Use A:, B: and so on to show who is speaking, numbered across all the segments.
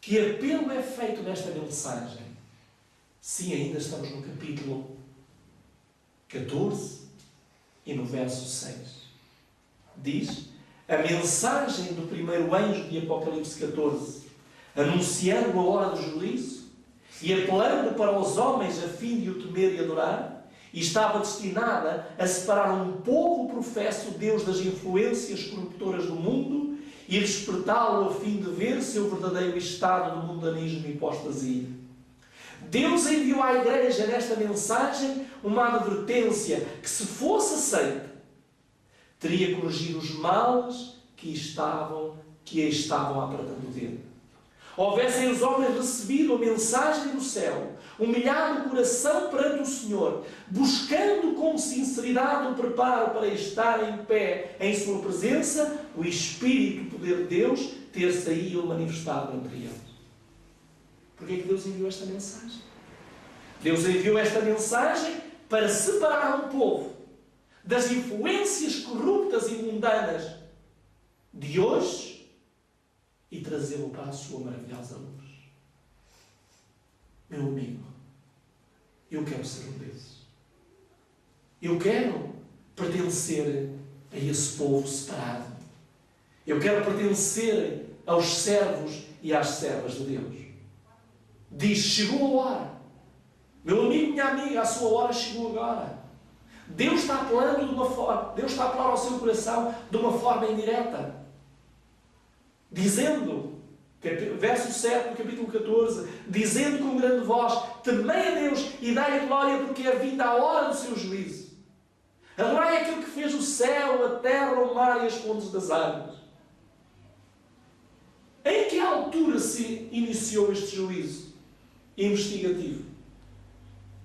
A: Que apelo é feito nesta mensagem? Sim, ainda estamos no capítulo 14 e no verso 6. Diz: a mensagem do primeiro anjo de Apocalipse 14, anunciando a hora do juízo e apelando para os homens a fim de o temer e adorar, e estava destinada a separar um povo professo Deus das influências corruptoras do mundo e despertá-lo a fim de ver seu verdadeiro estado de mundanismo e apostasia. Deus enviou à Igreja nesta mensagem uma advertência que, se fosse aceita, teria corrigido os males que a estavam apertando dele. Houvessem os homens recebido a mensagem do céu, humilhado o coração perante o Senhor, buscando com sinceridade o preparo para estar em pé em sua presença, o Espírito e o poder de Deus ter-se aí manifestado entre eles. Porquê é que Deus enviou esta mensagem? Deus enviou esta mensagem para separar um povo das influências corruptas e mundanas de hoje e trazê-lo para a sua maravilhosa luz. Meu amigo, eu quero ser um desses. Eu quero pertencer a esse povo separado. Eu quero pertencer aos servos e às servas de Deus. Diz: chegou a hora. Meu amigo, minha amiga, a sua hora chegou agora. Deus está apelando de uma forma, Deus está a apelar ao seu coração de uma forma indireta. Dizendo, verso 7 do capítulo 14, dizendo com grande voz: temei a Deus e dai-lhe glória, porque é vinda a hora do seu juízo. Adorai aquele que fez o céu, a terra, o mar e as fontes das águas. Em que altura se iniciou este juízo investigativo?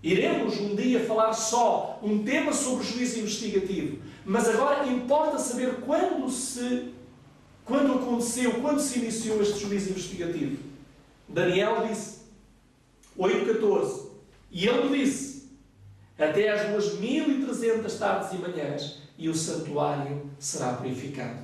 A: Iremos um dia falar só um tema sobre juízo investigativo, mas agora importa saber quando aconteceu, quando se iniciou este juízo investigativo. Daniel disse, 8:14, e ele disse: até às 2300 tardes e manhãs, e o santuário será purificado.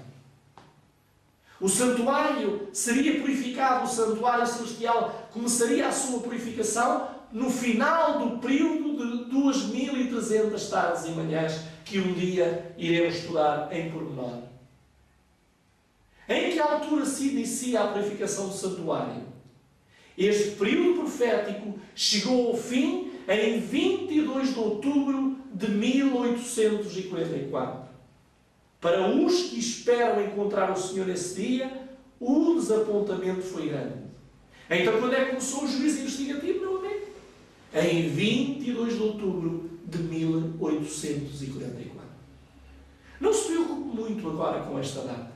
A: O santuário seria purificado, o santuário celestial começaria a sua purificação no final do período de 2300 tardes e manhãs, que um dia iremos estudar em pormenor. Em que altura se inicia a purificação do santuário? Este período profético chegou ao fim em 22 de outubro de 1844. Para os que esperam encontrar o Senhor nesse dia, o desapontamento foi grande. Então, quando é que começou o juízo investigativo, meu amigo? Em 22 de outubro de 1844. Não se preocupe muito agora com esta data.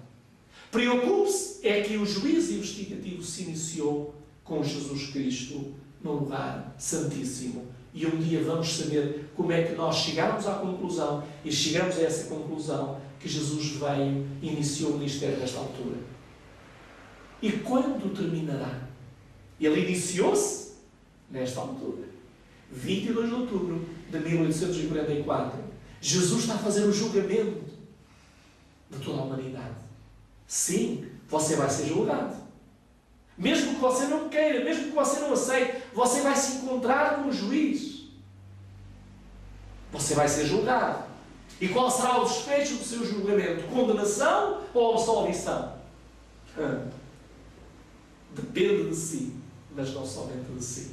A: Preocupe-se é que o juízo investigativo se iniciou com Jesus Cristo no lugar santíssimo. E um dia vamos saber como é que nós chegamos à conclusão, e chegamos a essa conclusão, que Jesus veio e iniciou o ministério nesta altura. E quando terminará? Ele iniciou-se nesta altura. 22 de outubro de 1844. Jesus está a fazer o julgamento de toda a humanidade. Sim, você vai ser julgado. Mesmo que você não queira, mesmo que você não aceite, você vai se encontrar com o juiz. Você vai ser julgado. E qual será o desfecho do seu julgamento? Condenação ou absolvição? Depende de si, mas não somente de si.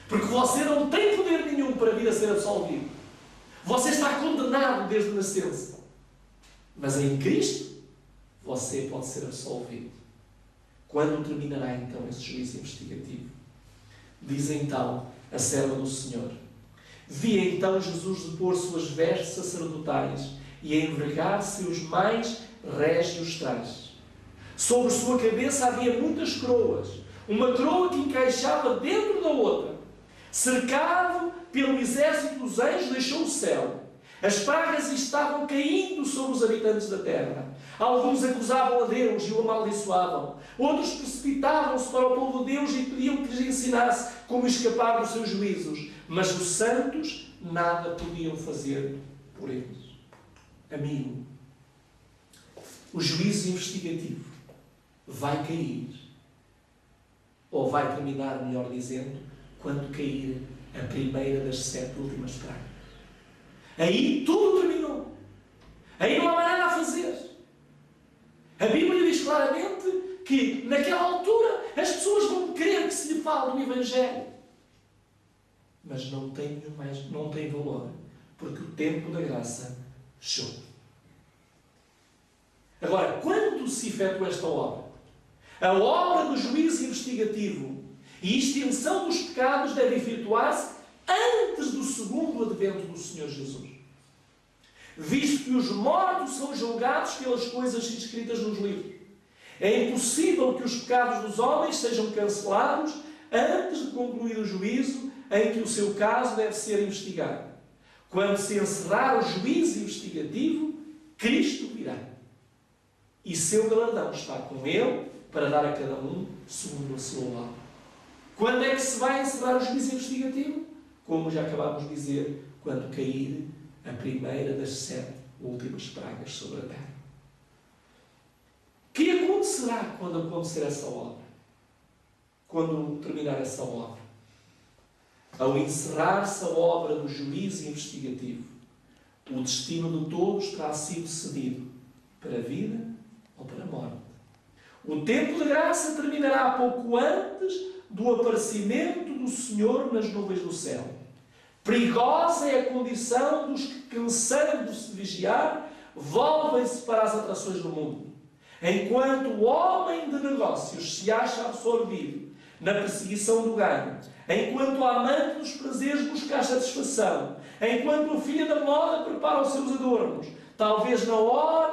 A: Porque você não tem poder nenhum para vir a ser absolvido. Você está condenado desde a nascença. Mas em Cristo, você pode ser absolvido. Quando terminará então esse juízo investigativo? Diz então a serva do Senhor: vi então Jesus depor suas vestes sacerdotais e a envergar seus mais régios trajes. Sobre sua cabeça havia muitas coroas, uma coroa que encaixava dentro da outra. Cercado pelo exército dos anjos, deixou o céu. As pragas estavam caindo sobre os habitantes da terra. Alguns acusavam a Deus e o amaldiçoavam. Outros precipitavam-se para o povo de Deus e pediam que lhes ensinasse como escapar dos seus juízos. Mas os santos nada podiam fazer por eles. Amigo, o juízo investigativo vai cair ou vai terminar, melhor dizendo, quando cair a primeira das 7 últimas pragas. Aí tudo terminou. Aí não há mais nada a fazer. A Bíblia diz claramente que, naquela altura, as pessoas vão crer que se lhe fala do Evangelho. Mas não tem valor, porque o tempo da graça chegou. Agora, quando se efetua esta obra? A obra do juízo investigativo e extinção dos pecados deve efetuar-se antes do segundo advento do Senhor Jesus. Visto que os mortos são julgados pelas coisas escritas nos livros. É impossível que os pecados dos homens sejam cancelados antes de concluir o juízo em que o seu caso deve ser investigado. Quando se encerrar o juízo investigativo, Cristo virá. E seu galardão está com ele para dar a cada um segundo a sua obra. Quando é que se vai encerrar o juízo investigativo? Como já acabámos de dizer, quando cair a primeira das 7 últimas pragas sobre a terra. O que acontecerá quando acontecer essa obra? Quando terminar essa obra? Ao encerrar-se a obra do juízo investigativo, o destino de todos terá sido cedido para a vida ou para a morte. O tempo de graça terminará pouco antes do aparecimento do Senhor nas nuvens do céu. Perigosa é a condição dos que, cansando de se vigiar, volvem-se para as atrações do mundo. Enquanto o homem de negócios se acha absorvido na perseguição do ganho, enquanto o amante dos prazeres busca a satisfação, enquanto a filha da moda prepara os seus adornos, talvez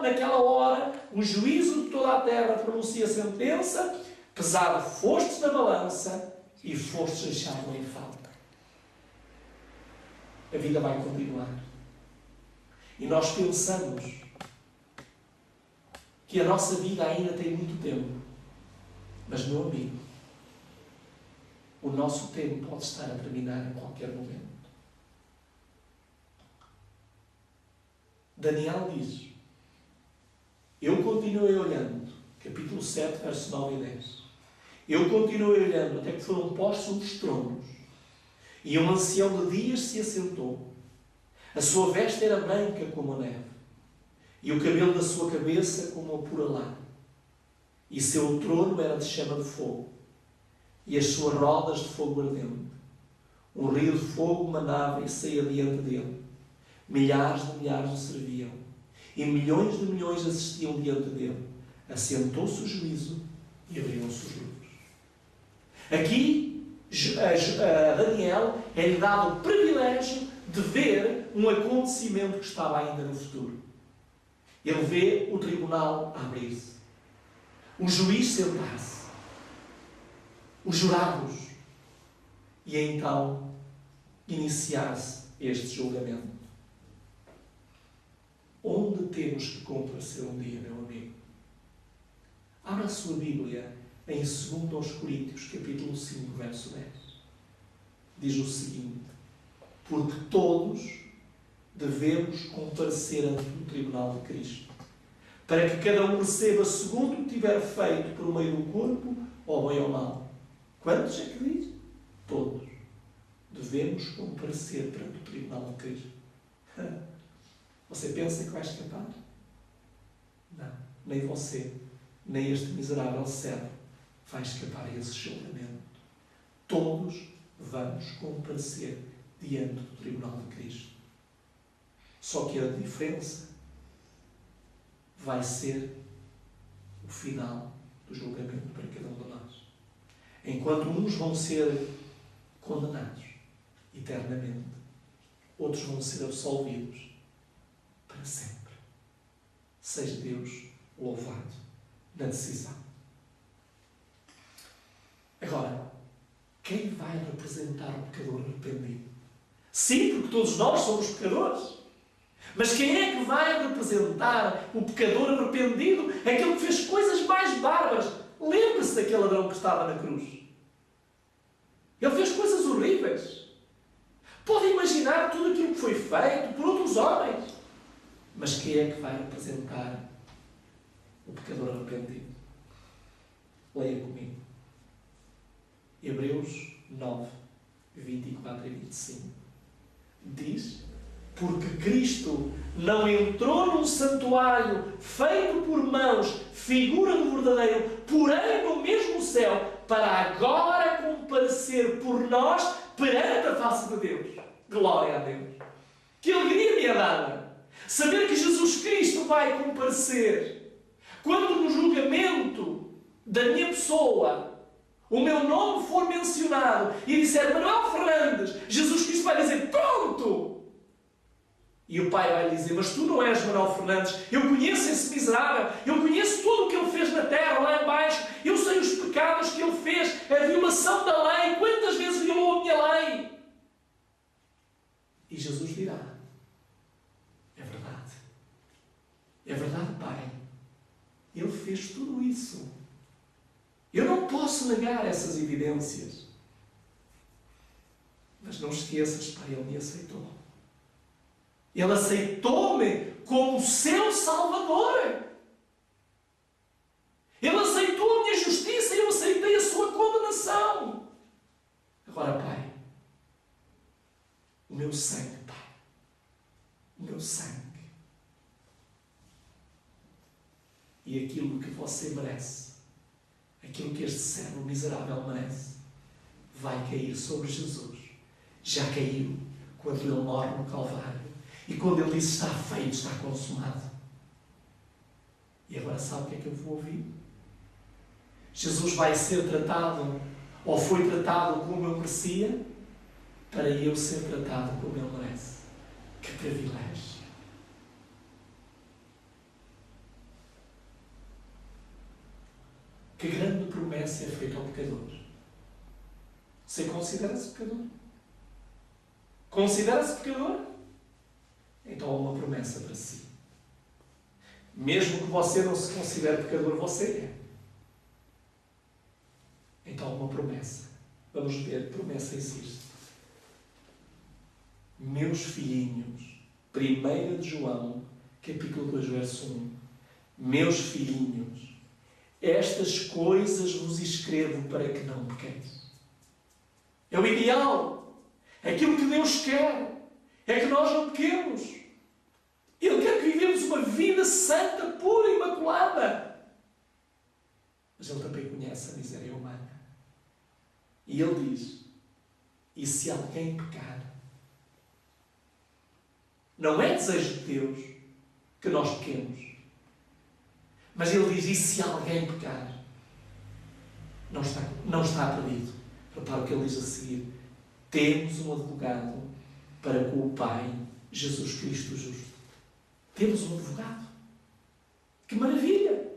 A: naquela hora, o juízo de toda a terra pronuncia a sentença: pesado fostes na balança e fostes deixado em falta. A vida vai continuar. E nós pensamos que a nossa vida ainda tem muito tempo. Mas, meu amigo, o nosso tempo pode estar a terminar a qualquer momento. Daniel diz: eu continuei olhando, capítulo 7, verso 9 e 10. Eu continuei olhando até que foram postos os tronos, e um ancião de dias se assentou. A sua veste era branca como a neve, e o cabelo da sua cabeça como a pura lã. E seu trono era de chama de fogo, e as suas rodas de fogo ardente. Um rio de fogo manava e saía diante dele. Milhares de milhares o serviam, e milhões de milhões assistiam diante dele. Assentou-se o juízo e abriram-se os livros. Aqui, a Daniel é-lhe dado o privilégio de ver um acontecimento que estava ainda no futuro. Ele vê o tribunal abrir-se, o juiz sentar-se, os jurados, e então iniciar-se este julgamento. Onde temos que comparecer um dia, meu amigo? Abra a sua Bíblia em 2 Coríntios, capítulo 5, verso 10. Diz o seguinte: porque todos devemos comparecer ante o tribunal de Cristo, para que cada um receba segundo o que tiver feito por meio do corpo, ou bem ou mal. Quantos é que diz? Todos devemos comparecer perante o tribunal de Cristo. Você pensa que vai escapar? Não. Nem você, nem este miserável servo vai escapar a esse julgamento. Todos vamos comparecer diante do tribunal de Cristo. Só que a diferença vai ser o final do julgamento para cada um de nós. Enquanto uns vão ser condenados eternamente, outros vão ser absolvidos para sempre. Seja Deus louvado na decisão. Agora, quem vai representar o pecador arrependido? Sim, porque todos nós somos pecadores. Mas quem é que vai representar o pecador arrependido? Aquele que fez coisas mais bárbaras. Lembre-se daquele ladrão que estava na cruz. Ele fez coisas horríveis. Pode imaginar tudo aquilo que foi feito por outros homens. Mas quem é que vai representar o pecador arrependido? Leia comigo. Hebreus 9, 24 e 25. Diz: porque Cristo não entrou num santuário feito por mãos, figura do verdadeiro, porém no mesmo céu, para agora comparecer por nós perante a face de Deus. Glória a Deus! Que alegria me é dada saber que Jesus Cristo vai comparecer. Quando no julgamento da minha pessoa o meu nome for mencionado e disser Manuel Fernandes, Jesus Cristo vai dizer: pronto! E o Pai vai dizer: mas tu não és Manuel Fernandes, eu conheço esse miserável, eu conheço tudo o que ele fez na terra, lá em baixo, eu sei os pecados que ele fez, a violação da lei, quantas vezes violou a minha lei. E Jesus dirá: é verdade. É verdade, Pai. Ele fez tudo isso. Eu não posso negar essas evidências. Mas não esqueças, Pai, Ele me aceitou. Ele aceitou-me como seu Salvador. Ele aceitou a minha justiça e eu aceitei a sua condenação. Agora, Pai, o meu sangue, Pai, o meu sangue, e aquilo que você merece, aquilo que este servo miserável merece, vai cair sobre Jesus. Já caiu quando Ele morre no Calvário. E quando Ele disse: está feito, está consumado. E agora sabe o que é que eu vou ouvir? Jesus vai ser tratado, ou foi tratado como eu merecia, para eu ser tratado como Ele merece. Que privilégio! Que grande promessa é feita ao pecador. Você considera-se pecador? Considera-se pecador? Então há uma promessa para si. Mesmo que você não se considere pecador, você é. Então há uma promessa. Vamos ver, promessa existe. Meus filhinhos, 1 de João, capítulo 2, verso 1. Meus filhinhos, estas coisas vos escrevo para que não pequeis. É o ideal. Aquilo que Deus quer é que nós não pequemos. Ele quer que vivemos uma vida santa, pura e imaculada. Mas Ele também conhece a miséria humana. E Ele diz: e se alguém pecar? Não é desejo de Deus que nós pequemos. Mas Ele diz: e se alguém pecar? Não está perdido. Repara o que Ele diz a seguir: temos um advogado para com o Pai, Jesus Cristo justo. Temos um advogado. Que maravilha!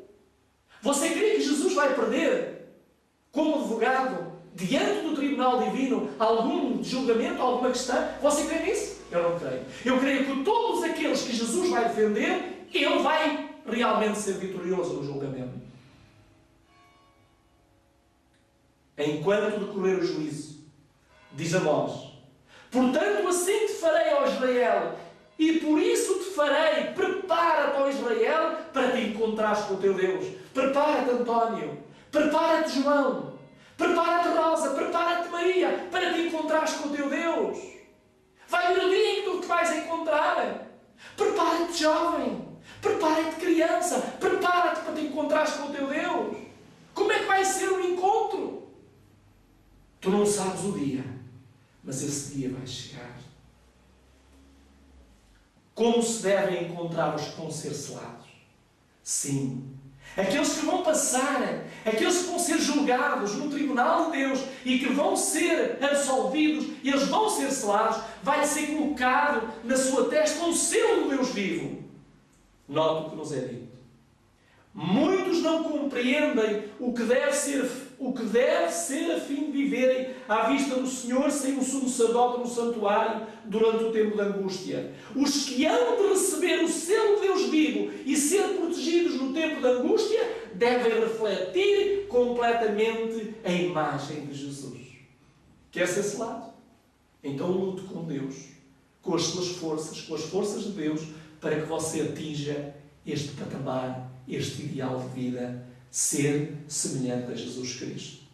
A: Você crê que Jesus vai perder, como advogado, diante do tribunal divino, algum julgamento, alguma questão? Você crê nisso? Eu não creio. Eu creio que todos aqueles que Jesus vai defender, Ele vai realmente ser vitorioso no julgamento. Enquanto decorrer o juízo, diz Amós: portanto, assim te farei, ó Israel, e por isso te farei. Prepara-te, ó Israel, para te encontrares com o teu Deus. Prepara-te, António. Prepara-te, João. Prepara-te, Rosa. Prepara-te, Maria, para te encontrares com o teu Deus. Vai vir o dia em que tu te vais encontrar. Prepara-te, jovem. Prepara-te, criança. Prepara-te para te encontrares com o teu Deus. Como é que vai ser o encontro? Tu não sabes o dia, mas esse dia vai chegar. Como se devem encontrar os que vão ser selados? Sim. Aqueles que vão passar, aqueles que vão ser julgados no tribunal de Deus e que vão ser absolvidos, eles vão ser selados, vai ser colocado na sua testa um selo do Deus vivo. Note o que nos é dito. Muitos não compreendem o que deve ser a fim de viverem à vista do Senhor sem o sumo sacerdote no santuário durante o tempo da angústia. Os que hão de receber o selo de Deus vivo e ser protegidos no tempo da angústia devem refletir completamente a imagem de Jesus. Quer ser selado? Então lute com Deus, com as suas forças, com as forças de Deus, para que você atinja este patamar, este ideal de vida, ser semelhante a Jesus Cristo.